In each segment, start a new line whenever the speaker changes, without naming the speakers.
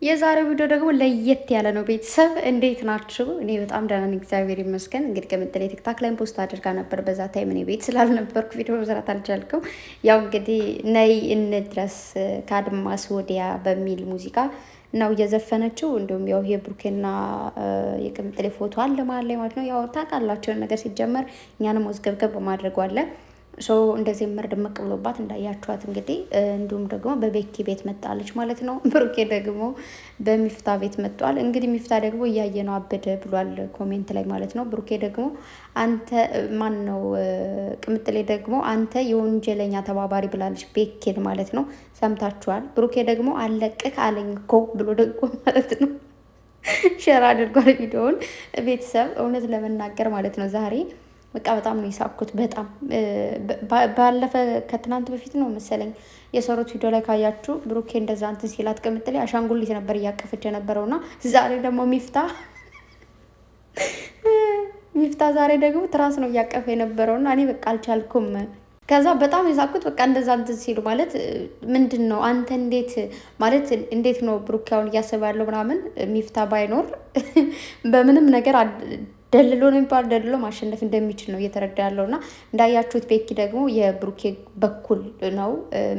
የዛሬው ቪዲዮ ደግሞ ለየት ያለ ነው። ቤተሰብ እንዴት ናችሁ? እኔ በጣም ደህና ነኝ፣ እግዚአብሔር ይመስገን። እንግዲህ ከምጥሌ ቲክታክ ላይ ፖስት አድርጋ ነበር። በዛ ታይም እኔ ቤት ስላልነበርኩ ቪዲዮ መስራት አልቻልኩም። ያው እንግዲህ ነይ እንድረስ ከአድማስ ወዲያ በሚል ሙዚቃ ነው እየዘፈነችው። እንዲሁም ያው የብሩኬና የቅምጥሌ ፎቶ አለ መሀል ላይ ማለት ነው። ያው ታውቃላችሁ ነገር ሲጀመር እኛንም ወዝገብገብ በማድረጉ አለ ሰው እንደዚህ ምር ድምቅ ብሎባት እንዳያችኋት እንግዲህ እንዲሁም ደግሞ በቤኪ ቤት መጣለች ማለት ነው። ብሩኬ ደግሞ በሚፍታ ቤት መጥቷል። እንግዲህ ሚፍታ ደግሞ እያየ ነው አበደ ብሏል ኮሜንት ላይ ማለት ነው። ብሩኬ ደግሞ አንተ ማን ነው ቅምጥሌ ደግሞ አንተ የወንጀለኛ ተባባሪ ብላለች ቤኪን ማለት ነው። ሰምታችኋል። ብሩኬ ደግሞ አለቅህ አለኝ እኮ ብሎ ደግሞ ማለት ነው ሼር አድርጓል ቪዲዮውን። ቤተሰብ እውነት ለመናገር ማለት ነው ዛሬ በቃ በጣም ነው የሳቅኩት። በጣም ባለፈ ከትናንት በፊት ነው መሰለኝ የሰሩት ቪዲዮ ላይ ካያችሁ ብሩኬ እንደዛ እንትን ሲላት ቅምጥሌ አሻንጉሊት ነበር እያቀፈች የነበረውና ዛሬ ደግሞ ሚፍታ ዛሬ ደግሞ ትራስ ነው እያቀፈ የነበረውና እኔ በቃ አልቻልኩም። ከዛ በጣም የሳቅኩት በቃ እንደዛ እንትን ሲሉ ማለት ምንድን ነው አንተ እንዴት ማለት እንዴት ነው ብሩኬውን እያሰባለሁ ምናምን ሚፍታ ባይኖር በምንም ነገር ደልሎ ነው የሚባል ደልሎ ማሸነፍ እንደሚችል ነው እየተረዳ ያለው። እና እንዳያችሁት ቤኪ ደግሞ የብሩኬ በኩል ነው፣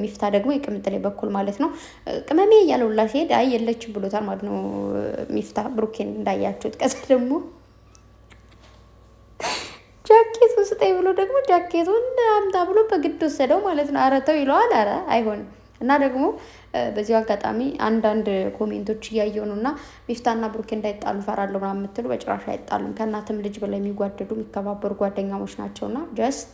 ሚፍታ ደግሞ የቅምጥሌ በኩል ማለት ነው። ቅመሜ እያለውላ ሲሄድ አይ የለችም ብሎታል ማለት ነው ሚፍታ ብሩኬን እንዳያችሁት። ከዛ ደግሞ ጃኬት ስጠኝ ብሎ ደግሞ ጃኬቱን አምጣ ብሎ በግድ ወሰደው ማለት ነው። ኧረ ተው ይለዋል። ኧረ አይሆንም። እና ደግሞ በዚሁ አጋጣሚ አንዳንድ ኮሜንቶች እያየሁ ነው እና ሚፍታና ብሩኬ እንዳይጣሉ ፈራለሁ ምናምን የምትሉ በጭራሽ አይጣሉም። ከእናትም ልጅ በላይ የሚጓደዱ የሚከባበሩ ጓደኛሞች ናቸውና ጀስት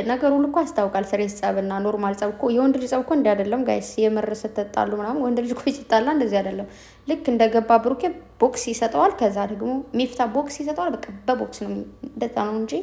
ነገሩ ሁሉ እኮ ያስታውቃል። ስሬስ ጸብና ኖርማል ጸብ እኮ የወንድ ልጅ ጸብ እኮ እንዲህ አይደለም ጋይስ። የምር ስትጣሉ ምናምን ወንድ ልጅ እኮ ሲጣላ እንደዚህ አይደለም። ልክ እንደገባ ብሩኬ ቦክስ ይሰጠዋል፣ ከዛ ደግሞ ሚፍታ ቦክስ ይሰጠዋል። በቃ በቦክስ ነው እንደዛ ነው እንጂ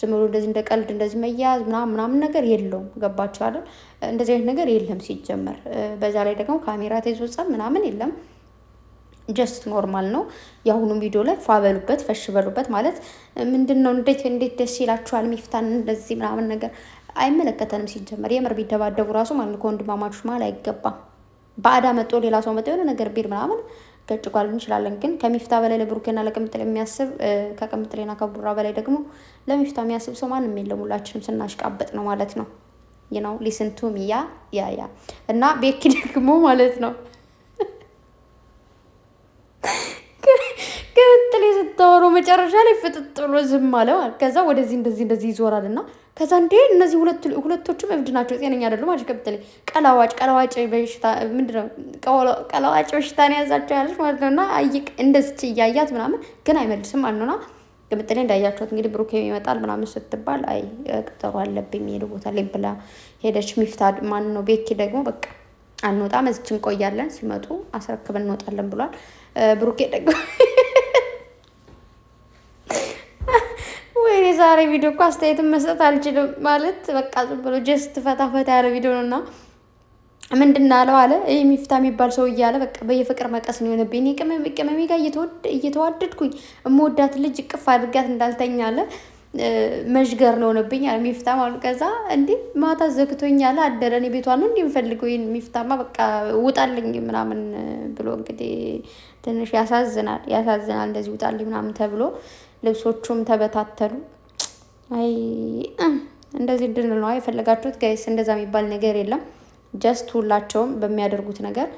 ዝም ብሎ እንደዚህ እንደ ቀልድ እንደዚህ መያዝ ምናምን ነገር የለውም። ገባችሁ አይደል? እንደዚህ አይነት ነገር የለም ሲጀመር። በዛ ላይ ደግሞ ካሜራ ተይዞ ጸብ ምናምን የለም። ጀስት ኖርማል ነው። የአሁኑም ቪዲዮ ላይ ፏበሉበት ፈሽበሉበት ማለት ምንድን ነው? እንዴት ደስ ይላችኋል? ሚፍታን እንደዚህ ምናምን ነገር አይመለከተንም ሲጀመር። የምር ቢደባደቡ ራሱ ማለት ከወንድማማቾች መሀል አይገባም። ባዕዳ መጦ ሌላ ሰው መጦ የሆነ ነገር ቢል ምናምን ገጭጓል እንችላለን። ግን ከሚፍታ በላይ ለብሩኬና ለቅምጥሌ የሚያስብ ከቅምጥሌና ከቡራ በላይ ደግሞ ለሚፍታ የሚያስብ ሰው ማንም የለም። ሁላችንም ስናሽቃበጥ ነው ማለት ነው። ነው ሊስንቱ ሚያ ያ እና ቤኪ ደግሞ ማለት ነው ቅምጥሌ ስታወሩ መጨረሻ ላይ ፍጥጥ ብሎ ዝም አለ። ከዛ ወደዚህ እንደዚህ ይዞራል እና ከዛ እንዴ እነዚህ ሁለቶችም እብድ ናቸው፣ ጤነኛ አይደሉም። አጭ ቅምጥሌ ቀላዋጭ በሽታ ምንድነው? ቀላዋጭ በሽታ ነው ያዛቸው ያለች ማለት ነው። እና አይቅ እንደዚች እያያት ምናምን ግን አይመልስም ማለት ነውና ቅምጥሌ እንዳያቸዋት እንግዲህ ብሩኬ ይመጣል ምናምን ስትባል አይ ቀጠሮ አለብኝ የሚሄዱ ቦታ ላይ ብላ ሄደች። ሚፍታ ማን ነው ቤኪ ደግሞ በቃ አንወጣም እዚች እንቆያለን፣ ሲመጡ አስረክበን እንወጣለን ብሏል። ብሩኬ ደግሞ ወይኔ ዛሬ ቪዲዮ እኮ አስተያየትን መስጠት አልችልም ማለት በቃ ዝም ብሎ ጀስት ፈታ ያለ ቪዲዮ ነው። እና ምንድን አለው አለ ይህ ሚፍታ የሚባል ሰው እያለ በቃ በየፍቅር መቀስ ነው የሆነብኝ። ቅመሜ ጋር እየተዋደድኩኝ እምወዳት ልጅ እቅፍ አድርጋት እንዳልተኛ አለ መዥገር ነው ሆነብኝ አለ ሚፍታ ማለት። ከዛ እንዴ ማታ ዘግቶኛል አደረ እኔ ቤቷ ነው እንዲህ የምፈልገው ይህን ሚፍታማ በቃ ውጣልኝ ምናምን ብሎ እንግዲህ ትንሽ ያሳዝናል። እንደዚህ ውጣልኝ ምናምን ተብሎ ልብሶቹም ተበታተሉ። አይ እንደዚህ እንድንል ነው የፈለጋችሁት ጋይስ። እንደዛ የሚባል ነገር የለም። ጀስት ሁላቸውም በሚያደርጉት ነገር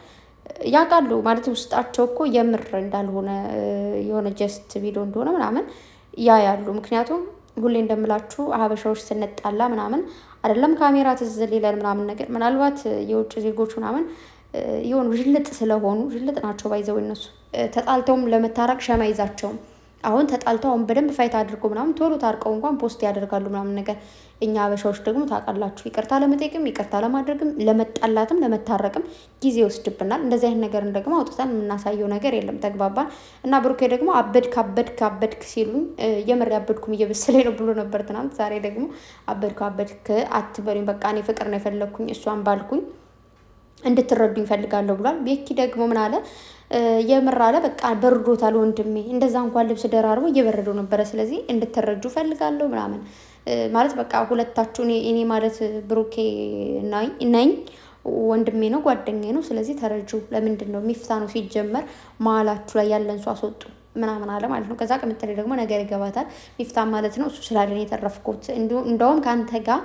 ያውቃሉ ማለት ውስጣቸው እኮ የምር እንዳልሆነ የሆነ ጀስት ቪዲዮ እንደሆነ ምናምን ያያሉ። ምክንያቱም ሁሌ እንደምላችሁ ሀበሻዎች ስንጣላ ምናምን አይደለም ካሜራ ትዝ ሊለን ምናምን ነገር ምናልባት የውጭ ዜጎች ምናምን የሆኑ ዥልጥ ስለሆኑ ዥልጥ ናቸው ባይዘው እነሱ ተጣልተውም ለመታረቅ ሸማ ይዛቸውም አሁን ተጣልተው አሁን በደንብ ፋይት አድርጎ ምናምን ቶሎ ታርቀው እንኳን ፖስት ያደርጋሉ ምናምን ነገር። እኛ ሀበሻዎች ደግሞ ታውቃላችሁ ይቅርታ ለመጠየቅም ይቅርታ ለማድረግም ለመጣላትም ለመታረቅም ጊዜ ይወስድብናል። እንደዚህ አይነት ነገርን ደግሞ አውጥተን የምናሳየው ነገር የለም። ተግባባን። እና ብሩኬ ደግሞ አበድክ ሲሉኝ የምር ያበድኩም እየበሰለኝ ነው ብሎ ነበር ትናንት። ዛሬ ደግሞ አበድክ አትበሉኝ በቃ እኔ ፍቅር ነው የፈለግኩኝ እሷን ባልኩኝ እንድትረዱኝ ፈልጋለሁ ብሏል። ቤኪ ደግሞ ምን አለ? የምር አለ በቃ በርዶታል ወንድሜ፣ እንደዛ እንኳን ልብስ ደራርቦ እየበረደው ነበረ። ስለዚህ እንድትረጁ ፈልጋለሁ ምናምን ማለት በቃ ሁለታችሁ እኔ ማለት ብሩኬ ነኝ ወንድሜ ነው ጓደኛዬ ነው። ስለዚህ ተረጁ ለምንድን ነው ሚፍታ ነው ሲጀመር መሀላችሁ ላይ ያለን ሰው አስወጡ ምናምን አለ ማለት ነው። ከዛ ቅምጥሌ ደግሞ ነገር ይገባታል። ሚፍታ ማለት ነው እሱ ስላለን የተረፍኩት እንደውም ከአንተ ጋር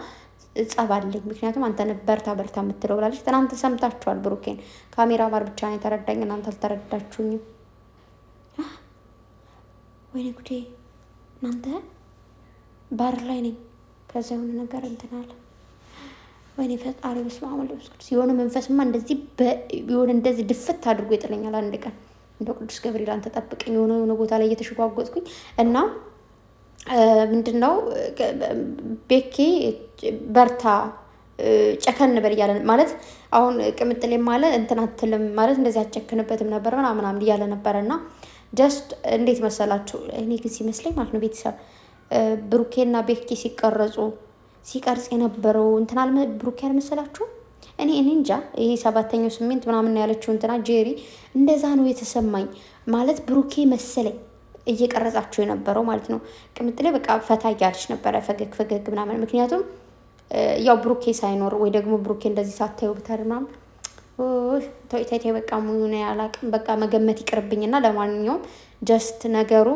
ጸባለኝ ምክንያቱም አንተ በርታ በርታ የምትለው ብላለች። ትናንት ሰምታችኋል። ብሩኬን ካሜራ ባር ብቻ ነው የተረዳኝ፣ እናንተ አልተረዳችሁኝም። ወይኔ ጉዴ እናንተ ባር ላይ ነኝ። ከዛ የሆነ ነገር እንትን አለ። ወይኔ ፈጣሪ በስመ አብ ወወልድ ወመንፈስ ቅዱስ። የሆነ መንፈስማ እንደዚህ የሆነ እንደዚህ ድፍት አድርጎ ይጥለኛል አንድ ቀን። እንደው ቅዱስ ገብርኤል አንተ ጠብቀኝ። የሆነ ቦታ ላይ እየተሸጓጎጥኩኝ እና ምንድን ነው ቤኪ በርታ ጨከን በል እያለ ማለት አሁን ቅምጥሌ ማለ እንትን አትልም ማለት እንደዚህ አጨክንበትም ነበር ምናምን እያለ ነበረ። እና ጀስት እንዴት መሰላችሁ እኔ ግን ሲመስለኝ ማለት ነው ቤተሰብ ብሩኬና ቤኪ ሲቀርጽ የነበረው እንትን ብሩኬ አልመሰላችሁ? እኔ እንጃ ይሄ 7ኛው 8 ምናምን ያለችው እንትና ጄሪ እንደዛ ነው የተሰማኝ። ማለት ብሩኬ መሰለኝ እየቀረጻችሁ የነበረው ማለት ነው። ቅምጥሌ በቃ ፈታ እያለች ነበረ ፈገግ ምናምን። ምክንያቱም ያው ብሩኬ ሳይኖር ወይ ደግሞ ብሩኬ እንደዚህ ሳታዩ ብታር ምናምን ተይታይ በቃ ሙዩነ ያላቅም በቃ መገመት ይቅርብኝና ለማንኛውም ጀስት ነገሩ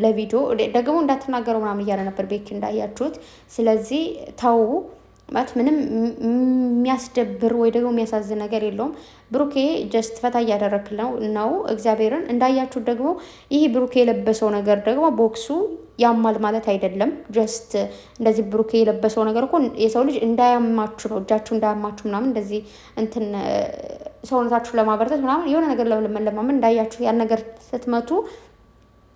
ለቪዲዮ ደግሞ እንዳትናገረው ምናምን እያለ ነበር ቤኪ እንዳያችሁት። ስለዚህ ተው ማለት ምንም የሚያስደብር ወይ ደግሞ የሚያሳዝን ነገር የለውም። ብሩኬ ጀስት ፈታ እያደረክ ነው እግዚአብሔርን እንዳያችሁት። ደግሞ ይህ ብሩኬ የለበሰው ነገር ደግሞ ቦክሱ ያማል ማለት አይደለም። ጀስት እንደዚህ ብሩኬ የለበሰው ነገር እኮ የሰው ልጅ እንዳያማችሁ ነው፣ እጃችሁ እንዳያማችሁ ምናምን እንደዚህ እንትን ሰውነታችሁ ለማበረታት ምናምን የሆነ ነገር ለማመን እንዳያችሁ ያን ነገር ስትመቱ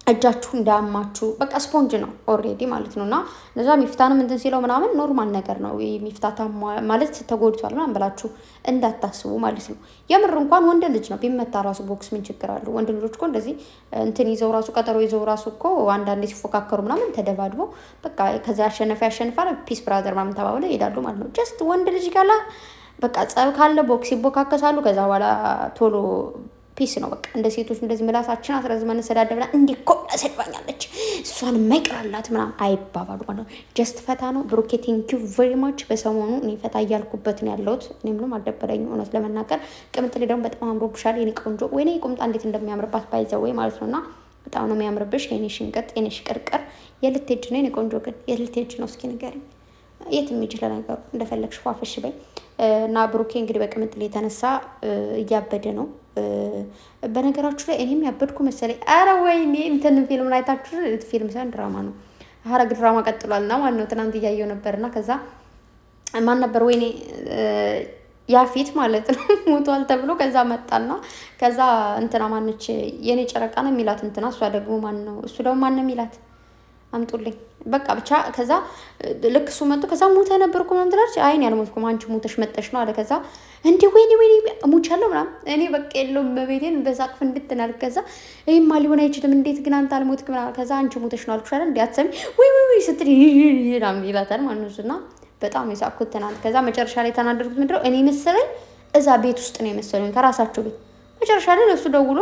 እጃችሁ እንዳያማችሁ በቃ ስፖንጅ ነው ኦልሬዲ ማለት ነው። እና ለዛ ሚፍታንም እንትን ሲለው ምናምን ኖርማል ነገር ነው። ሚፍታታ ማለት ተጎድቷል ምናምን ብላችሁ እንዳታስቡ ማለት ነው። የምር እንኳን ወንድ ልጅ ነው ቢመታ ራሱ ቦክስ ምን ችግር አለው? ወንድ ልጆች እኮ እንደዚህ እንትን ይዘው ራሱ ቀጠሮ ይዘው ራሱ እኮ አንዳንዴ ሲፎካከሩ ምናምን ተደባድበው በቃ ከዛ ያሸንፋል ፒስ ብራዘር ምናምን ተባብለው ይሄዳሉ ማለት ነው። ጀስት ወንድ ልጅ ካላ በቃ ጸብ ካለ ቦክስ ይቦካከሳሉ። ከዛ በኋላ ቶሎ ፒስ ነው በቃ። እንደ ሴቶች እንደዚህ ምላሳችን አስረዝመን ሰዳደብና እንዲህ እኮ ሰድባኛለች እሷን ማይቀራላት ምናምን አይባባሉ ማለት ነው። ጀስት ፈታ ነው። ብሩኬ ቴንኪዩ ቬሪ ማች። በሰሞኑ እኔ ፈታ እያልኩበት ነው ያለሁት። እኔ ምንም አልደበረኝም እውነት ለመናገር። ቅምጥሌ ደግሞ በጣም አምሮብሻል የኔ ቆንጆ። ወይኔ ቁምጣ እንዴት እንደሚያምርባት ባይዘው ወይ ማለት ነውና በጣም ነው የሚያምርብሽ የኔ ሽንቅጥ የኔ ሽቅርቅር። የልትሄጂ ነው የኔ ቆንጆ? ግን የልትሄጂ ነው እስኪ ንገሪኝ። የት የሚችል ነገሩ እንደፈለግሽ ፏፈሽ በይ። እና ብሩኬ እንግዲህ በቅምጥሌ የተነሳ እያበደ ነው። በነገራችሁ ላይ እኔም ያበድኩ መሰለኝ። አረ ወይኔ እንትን ፊልም ላይ ታችሁ ፊልም ሳይሆን ድራማ ነው። ሀረግ ድራማ ቀጥሏልና ማን ነው ትናንት እያየው ነበርና ከዛ ማን ነበር ወይኔ ያፊት ማለት ነው ሞቷል ተብሎ ከዛ መጣና ከዛ እንትና ማነች የኔ ጨረቃ ነው የሚላት እንትና እሷ ደግሞ ማን ነው እሱ ደግሞ ማን ነው የሚላት አምጡልኝ በቃ ብቻ ከዛ ልክ እሱ መጥቶ ከዛ ሞተ ነበርኩ ምናምን ትላለች። አይ እኔ አልሞትኩም አንቺ ሞተሽ መጠሽ ነው አለ። ከዛ እንዴ ወይኔ ሞቻለሁ ምናምን እኔ በቃ የለውም በቤቴን በሳቅፍ እንድትናል። ከዛ ይሄማ ሊሆን አይችልም እንዴት ግን አንተ አልሞትክ ምናምን። ከዛ አንቺ ሞተሽ ነው አልኩሽ አይደል እንዴ አትሰሚ ወይ ስትል ምናምን ይላታል ማለት ነው። እና በጣም የሳቅኩት ትናንት። ከዛ መጨረሻ ላይ ተናደርኩት ምንድነው እኔ መሰለኝ እዛ ቤት ውስጥ ነው የመሰለኝ ከራሳቸው ቤት። መጨረሻ ላይ እሱ ደውሎ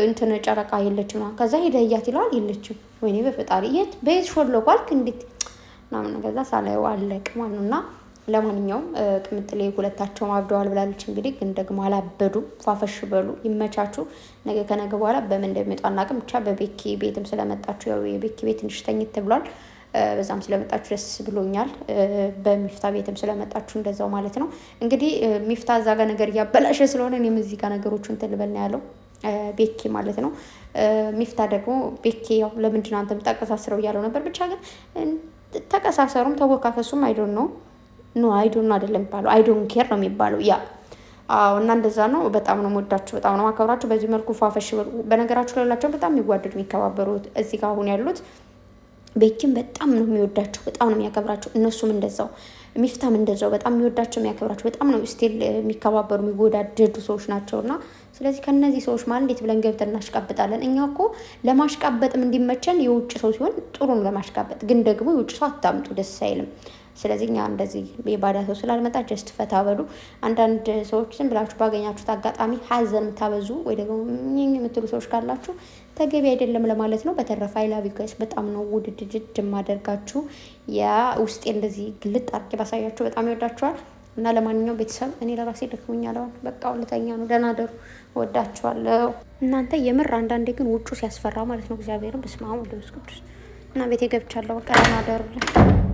እንትን ጨረቃ የለችም ነው። ከዛ ሄደ እያት ይለዋል የለችም። ወይኔ በፈጣሪ የት ቤት ሾሎ ቋልክ እንዴት ምናምን ከዛ ሳላየው አለቅ ማለት ነው። እና ለማንኛውም ቅምጥሌ ሁለታቸውም አብደዋል ብላለች። እንግዲህ ግን ደግሞ አላበዱም። ፏፈሽ በሉ ይመቻችሁ። ነገ ከነገ በኋላ በምን እንደሚመጣ አናውቅም። ብቻ በቤኪ ቤትም ስለመጣችሁ ያው የቤኪ ቤት ትንሽ ተኝት ብሏል። በዛም ስለመጣችሁ ደስ ብሎኛል። በሚፍታ ቤትም ስለመጣችሁ እንደዛው ማለት ነው። እንግዲህ ሚፍታ እዛ ጋር ነገር እያበላሸ ስለሆነ እኔም እዚህ ጋር ነገሮቹን እንትን ልበል ነው ያለው ቤኪ ማለት ነው። ሚፍታ ደግሞ ቤኪ ያው ለምንድን ነው አንተ የምታቀሳስረው እያለው ነበር። ብቻ ግን ተቀሳሰሩም ተወካከሱም አይዶን ነው አይደለም የሚባለው አይዶን ኬር ነው የሚባለው ያ እና እንደዛ ነው። በጣም ነው የምወዳችሁ፣ በጣም ነው ማከብራችሁ። በዚህ መልኩ ፏፈሽ በነገራችሁ ላላቸው በጣም የሚዋደዱ የሚከባበሩት እዚህ ጋር አሁን ያሉት ቤኪም በጣም ነው የሚወዳቸው፣ በጣም ነው የሚያከብራቸው። እነሱም እንደዛው ሚፍታም እንደዛው በጣም የሚወዳቸው የሚያከብራቸው፣ በጣም ነው ስቲል የሚከባበሩ የሚወዳደዱ ሰዎች ናቸውና ስለዚህ ከነዚህ ሰዎች ማለት እንዴት ብለን ገብተን እናሽቃብጣለን? እኛ እኮ ለማሽቃበጥም እንዲመቸን የውጭ ሰው ሲሆን ጥሩ ነው ለማሽቃበጥ፣ ግን ደግሞ የውጭ ሰው አታምጡ፣ ደስ አይልም። ስለዚህ እኛ እንደዚህ የባዳ ሰው ስላልመጣ ጀስት ፈታ በሉ። አንዳንድ ሰዎች ዝም ብላችሁ ባገኛችሁት አጋጣሚ ሀዘን የምታበዙ ወይ ደግሞ የምትሉ ሰዎች ካላችሁ ተገቢ አይደለም ለማለት ነው። በተረፈ አይ ላቭ ዩ ጋይስ በጣም ነው ውድድድ የማደርጋችሁ። ያ ውስጤ እንደዚህ ግልጥ አድርጌ ባሳያችሁ በጣም ይወዳችኋል። እና ለማንኛውም ቤተሰብ እኔ ለራሴ ደክሞኛል። አሁን በቃ ሁለተኛ ነው። ደህና ደሩ። ወዳችኋለሁ እናንተ። የምር አንዳንዴ ግን ውጩ ሲያስፈራ ማለት ነው። እግዚአብሔርን በስመ አብ ወወልድ ወመንፈስ ቅዱስ እና ቤቴ ገብቻለሁ። በቃ ደህና ደሩ።